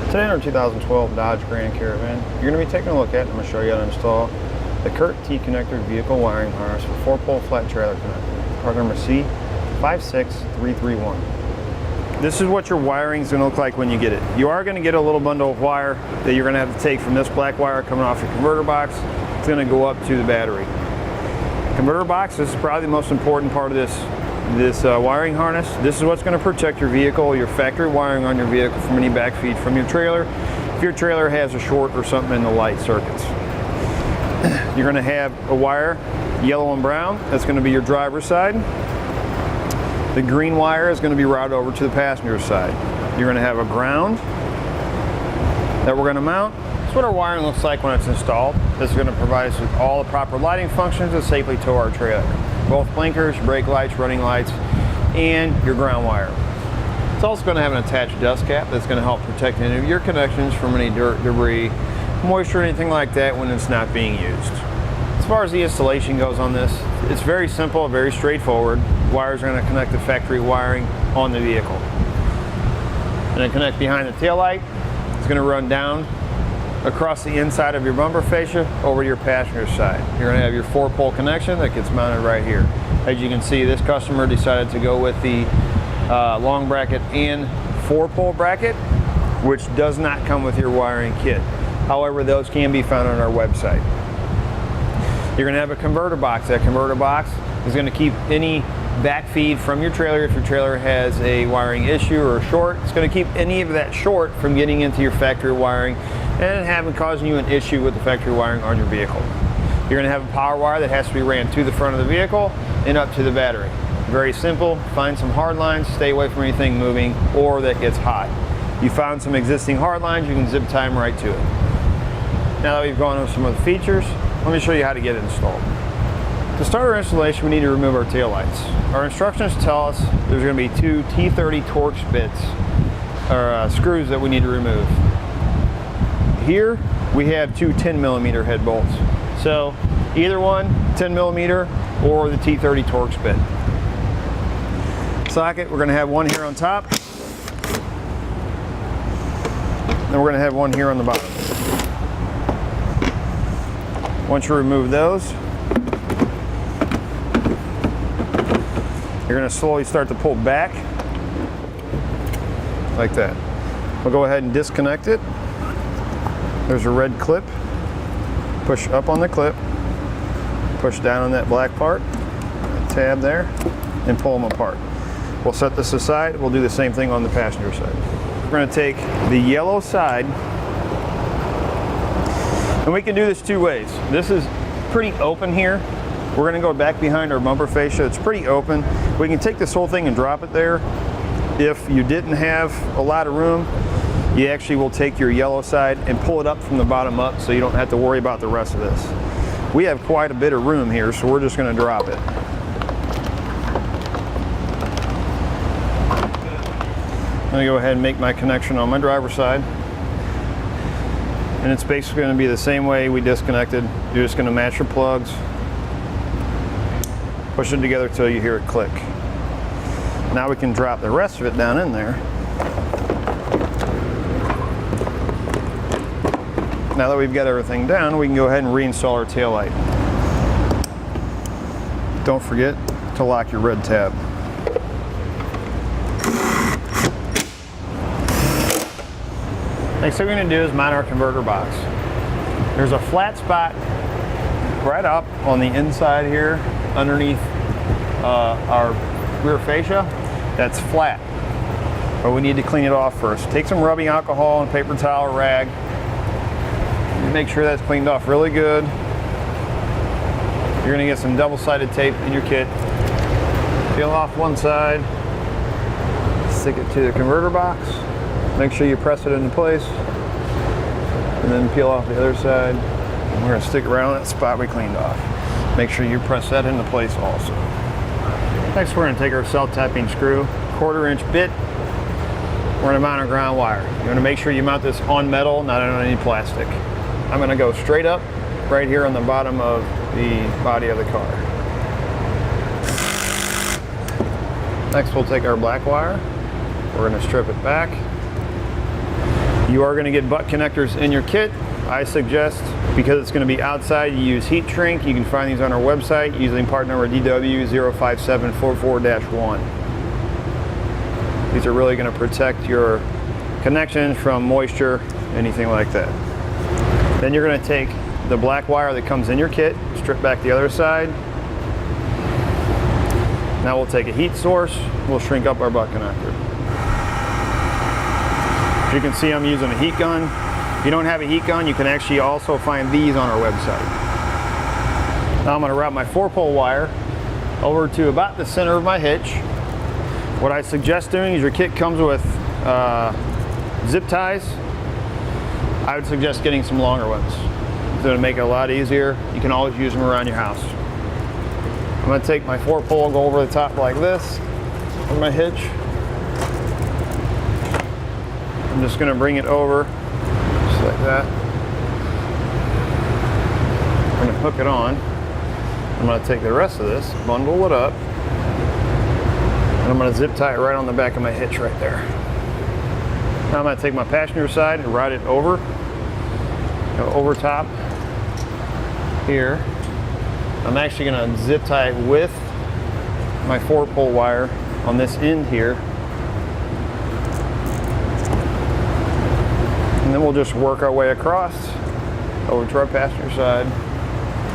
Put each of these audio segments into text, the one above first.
Today in our 2012 Dodge Grand Caravan, you're going to be taking a look at, and I'm going to show you how to install the Curt T-connector vehicle wiring harness for 4-pole flat trailer connector. Part number C56331. This is what your wiring is going to look like when you get it. You are going to get a little bundle of wire that you're going to have to take from this black wire coming off your converter box. It's going to go up to the battery. Converter box, this is probably the most important part of this wiring harness. This is what's going to protect your vehicle, your factory wiring on your vehicle from any backfeed from your trailer. If your trailer has a short or something in the light circuits. You're going to have a wire, yellow and brown, that's going to be your driver's side. The green wire is going to be routed over to the passenger side. You're going to have a ground that we're going to mount. That's what our wiring looks like when it's installed. This is going to provide us with all the proper lighting functions to safely tow our trailer. Both blinkers, brake lights, running lights, and your ground wire. It's also going to have an attached dust cap that's going to help protect any of your connections from any dirt, debris, moisture, anything like that when it's not being used. As far as the installation goes on this, it's very simple, very straightforward. Wires are going to connect the factory wiring on the vehicle. Going to connect behind the taillight. It's going to run down across the inside of your bumper fascia over to your passenger side. You're going to have your 4-pole connection that gets mounted right here. As you can see, this customer decided to go with the long bracket and 4-pole bracket, which does not come with your wiring kit. However, those can be found on our website. You're going to have a converter box. That converter box is going to keep any backfeed from your trailer. If your trailer has a wiring issue or a short, it's going to keep any of that short from getting into your factory wiring and causing you an issue with the factory wiring on your vehicle. You're going to have a power wire that has to be ran to the front of the vehicle and up to the battery. Very simple. Find some hard lines, stay away from anything moving or that gets hot. You found some existing hard lines, you can zip tie them right to it. Now that we've gone over some of the features, let me show you how to get it installed. To start our installation, we need to remove our taillights. Our instructions tell us there's going to be 2 T30 Torx bits, or screws that we need to remove. Here, we have 2 10mm head bolts. So, either one, 10mm or the T30 Torx bit. Socket, we're going to have one here on top. Then we're going to have one here on the bottom. Once you remove those, you're going to slowly start to pull back, like that. We'll go ahead and disconnect it. There's a red clip. Push up on the clip, push down on that black part, that tab there, and pull them apart. We'll set this aside. We'll do the same thing on the passenger side. We're going to take the yellow side, and we can do this 2 ways. This is pretty open here. We're going to go back behind our bumper fascia. It's pretty open. We can take this whole thing and drop it there. If you didn't have a lot of room, you actually will take your yellow side and pull it up from the bottom up so you don't have to worry about the rest of this. We have quite a bit of room here, so we're just going to drop it. I'm going to go ahead and make my connection on my driver's side. And it's basically going to be the same way we disconnected. You're just going to match your plugs, push it together till you hear it click. Now we can drop the rest of it down in there. Now that we've got everything down, we can go ahead and reinstall our taillight. Don't forget to lock your red tab. Next thing we're going to do is mount our converter box. There's a flat spot right up on the inside here underneath our rear fascia that's flat, but we need to clean it off first. Take some rubbing alcohol and paper towel or rag. Make sure that's cleaned off really good. You're going to get some double-sided tape in your kit. Peel off one side, stick it to the converter box. Make sure you press it into place, and then peel off the other side. And we're going to stick it around that spot we cleaned off. Make sure you press that into place also. Next, we're going to take our self-tapping screw, 1/4-inch bit. We're going to mount our ground wire. You want to make sure you mount this on metal, not on any plastic. I'm going to go straight up right here on the bottom of the body of the car. Next, we'll take our black wire. We're going to strip it back. You are going to get butt connectors in your kit. I suggest, because it's going to be outside, you use heat shrink. You can find these on our website using part number DW05744-1. These are really going to protect your connections from moisture, anything like that. Then you're going to take the black wire that comes in your kit, strip back the other side. Now we'll take a heat source, we'll shrink up our butt connector. As you can see, I'm using a heat gun. If you don't have a heat gun, you can actually also find these on our website. Now I'm going to route my 4-pole wire over to about the center of my hitch. What I suggest doing is your kit comes with zip ties. I would suggest getting some longer ones. It's going to make it a lot easier. You can always use them around your house. I'm going to take my 4-pole, go over the top like this with my hitch. I'm just going to bring it over just like that. I'm going to hook it on. I'm going to take the rest of this, bundle it up, and I'm going to zip tie it right on the back of my hitch right there. Now I'm going to take my passenger side and ride it over, go over top here. I'm actually going to zip tie it with my 4-pole wire on this end here. And then we'll just work our way across over to our passenger side.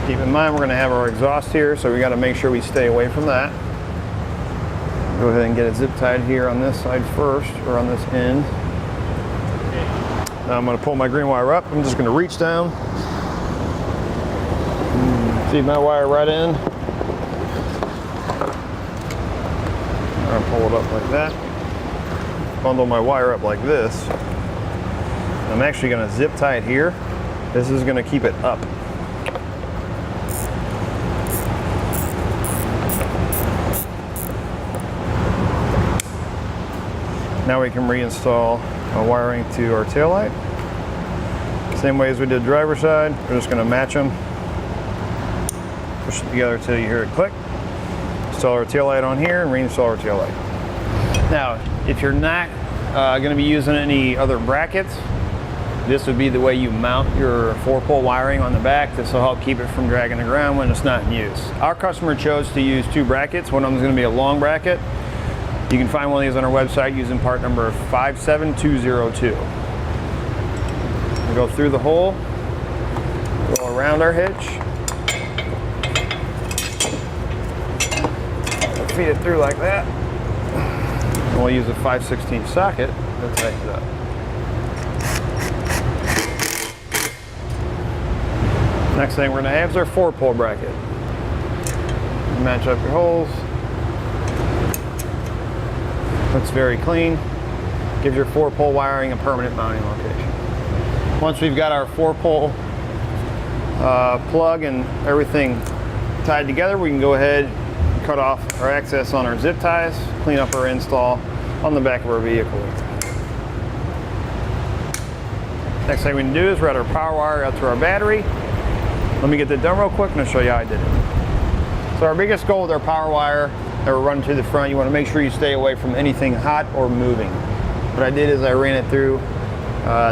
Keep in mind we're going to have our exhaust here, so we got to make sure we stay away from that. Go ahead and get it zip tied here on this side first, or on this end. Now I'm going to pull my green wire up. I'm just going to reach down. Feed my wire right in. I'm going to pull it up like that. Bundle my wire up like this. I'm actually going to zip tie it here. This is going to keep it up. Now we can reinstall our wiring to our taillight. Same way as we did driver's side. We're just going to match them. Push it together until you hear it click. Install our taillight on here and reinstall our taillight. Now, if you're not going to be using any other brackets, this would be the way you mount your 4-pole wiring on the back. This will help keep it from dragging the ground when it's not in use. Our customer chose to use 2 brackets. One of them is going to be a long bracket. You can find one of these on our website using part number 57202. We'll go through the hole, go around our hitch, feed it through like that, and we'll use a 5/16 socket to tighten it up. Next thing we're going to have is our 4-pole bracket. Match up your holes. Looks very clean. Gives your 4-pole wiring a permanent mounting location. Once we've got our 4-pole plug and everything tied together, we can go ahead and cut off our access on our zip ties, clean up our install on the back of our vehicle. Next thing we can do is route our power wire out to our battery. Let me get that done real quick and I'll show you how I did it. So our biggest goal with our power wire that we're running to the front, you want to make sure you stay away from anything hot or moving. What I did is I ran it through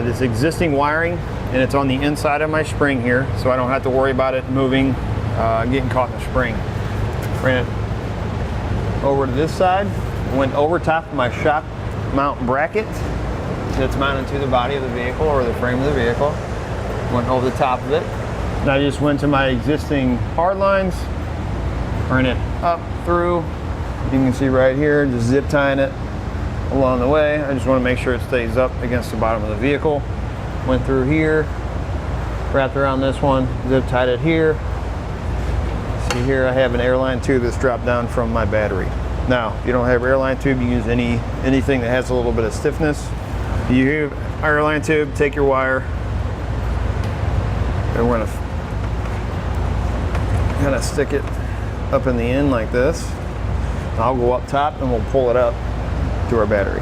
this existing wiring, and it's on the inside of my spring here, so I don't have to worry about it moving, getting caught in the spring. Ran it over to this side, went over top of my shock mount bracket that's mounted to the body of the vehicle or the frame of the vehicle. Went over the top of it. And I just went to my existing hard lines, ran it up through. You can see right here, just zip tying it along the way. I just want to make sure it stays up against the bottom of the vehicle. Went through here, wrapped around this one, zip tied it here. See here, I have an airline tube that's dropped down from my battery. Now, if you don't have an airline tube, you can use anything that has a little bit of stiffness. If you have an airline tube, take your wire, and we're gonna kind of stick it up in the end like this. I'll go up top and we'll pull it up to our battery.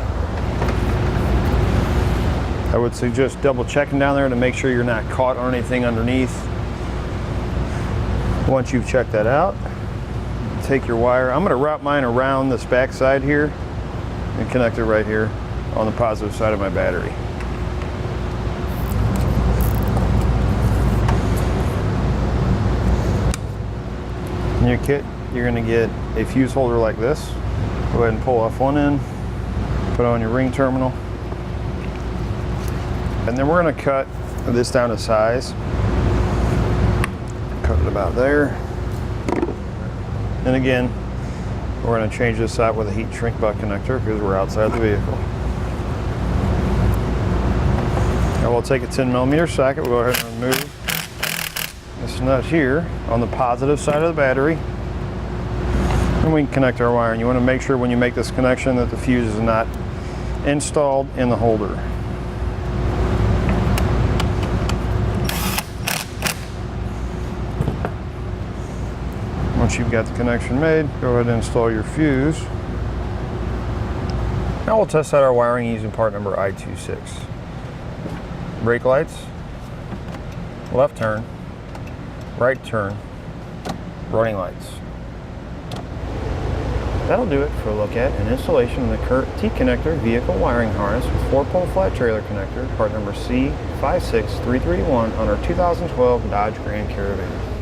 I would suggest double checking down there to make sure you're not caught on anything underneath. Once you've checked that out, take your wire. I'm going to route mine around this back side here and connect it right here on the positive side of my battery. your kit, you're going to get a fuse holder like this. Go ahead and pull off one end, put on your ring terminal, and then we're going to cut this down to size. Cut it about there. And again, we're going to change this out with a heat shrink butt connector because we're outside the vehicle. Now we'll take a 10mm socket, we'll go ahead and remove this nut here on the positive side of the battery. And we can connect our wire. And you want to make sure when you make this connection that the fuse is not installed in the holder. Once you've got the connection made, go ahead and install your fuse. Now we'll test out our wiring using part number I26. Brake lights, left turn, right turn, running lights. That'll do it for a look at and installation of the Curt T-connector vehicle wiring harness with 4-pole flat trailer connector, part number C56331 on our 2012 Dodge Grand Caravan.